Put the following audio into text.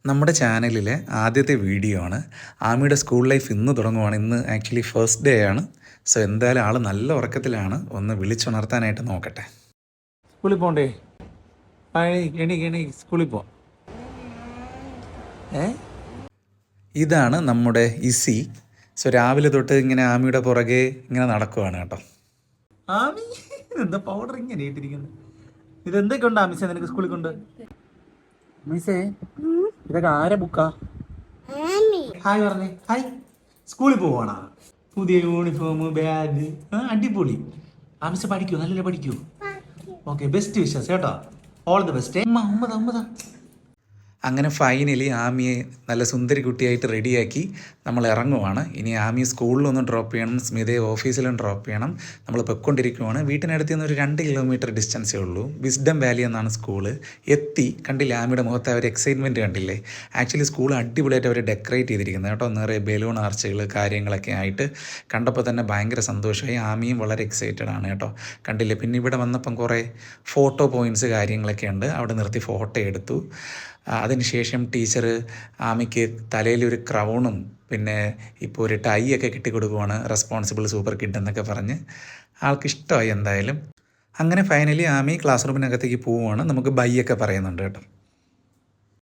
നമ്മുടെ ചാനലിലെ ആദ്യത്തെ വീഡിയോ ആണ്. ആമിയുടെ സ്കൂൾ ലൈഫ് ഇന്ന് തുടങ്ങുവാണ്. ഇന്ന് ആക്ച്വലി ഫസ്റ്റ് ഡേ ആണ്. സോ എന്തായാലും ആൾ നല്ല ഉറക്കത്തിലാണ്. ഒന്ന് വിളിച്ചുണർത്താനായിട്ട് നോക്കട്ടെ. സ്കൂളിൽ പോകണ്ടേ? സ്കൂളിൽ പോ. ഇതാണ് നമ്മുടെ ഇസി. സോ രാവിലെ തൊട്ട് ഇങ്ങനെ ആമിയുടെ പുറകെ ഇങ്ങനെ നടക്കുവാണ് കേട്ടോ. ആമി എന്താ പൗഡർ ഇങ്ങനെ ഇട്ടിരിക്കുന്നത്? ഇതെന്തൊക്കെ ഉണ്ട് ആമിസേ നിനക്ക് സ്കൂളിൽ കൊണ്ട്? മിസ്സേ ഇതൊക്കെ ആരെ ബുക്കാ? ഹായ് പറഞ്ഞേ. ഹായ്. സ്കൂളിൽ പോവാണോ? പുതിയ യൂണിഫോം, ബാഗ്, അടിപൊളി. ആമിസ പഠിക്കൂ, നല്ല പഠിക്കൂ. ഓക്കെ, ബെസ്റ്റ് വിഷസ് കേട്ടോ. All the best. അങ്ങനെ ഫൈനലി ആമിയെ നല്ല സുന്ദരി കുട്ടിയായിട്ട് റെഡിയാക്കി നമ്മൾ ഇറങ്ങുവാണ്. ഇനി ആമിയെ സ്കൂളിലൊന്ന് ഡ്രോപ്പ് ചെയ്യണം, സ്മിതയെ ഓഫീസിലും ഡ്രോപ്പ് ചെയ്യണം. നമ്മൾ പൊയ്ക്കൊണ്ടിരിക്കുവാണ്. വീട്ടിനടുത്ത് നിന്ന് ഒരു 2 കിലോമീറ്റർ ഡിസ്റ്റൻസേ ഉള്ളൂ. വിസ്ഡം വാലി എന്നാണ് സ്കൂള്. എത്തി. കണ്ടില്ലേ ആമിയുടെ മുഖത്ത് അവർ എക്സൈറ്റ്മെൻറ്റ് കണ്ടില്ലേ? ആക്ച്വലി സ്കൂൾ അടിപൊളിയായിട്ട് അവർ ഡെക്കറേറ്റ് ചെയ്തിരിക്കുന്നത് കേട്ടോ. നിറയെ ബലൂൺ ആർച്ചുകൾ കാര്യങ്ങളൊക്കെ ആയിട്ട് കണ്ടപ്പോൾ തന്നെ ഭയങ്കര സന്തോഷമായി. ആമിയും വളരെ എക്സൈറ്റഡ് ആണ് കേട്ടോ. കണ്ടില്ലേ? പിന്നെ ഇവിടെ വന്നപ്പം കുറേ ഫോട്ടോ പോയിൻറ്റ്സ് കാര്യങ്ങളൊക്കെ ഉണ്ട്. അവിടെ നിർത്തി ഫോട്ടോ എടുത്തു. അതിനുശേഷം ടീച്ചർ ആമിക്ക് തലയിലൊരു ക്രൗണും പിന്നെ ഇപ്പോൾ ഒരു ടൈ ഒക്കെ കെട്ടിക്കൊടുക്കുവാണ്. റെസ്പോൺസിബിൾ സൂപ്പർ കിഡ് എന്നൊക്കെ പറഞ്ഞ് ആൾക്ക് ഇഷ്ടമായി എന്തായാലും. അങ്ങനെ ഫൈനലി ആമി ക്ലാസ് റൂമിനകത്തേക്ക് പോവുകയാണ്. നമുക്ക് ബൈ ഒക്കെ പറയുന്നുണ്ട് കേട്ടോ.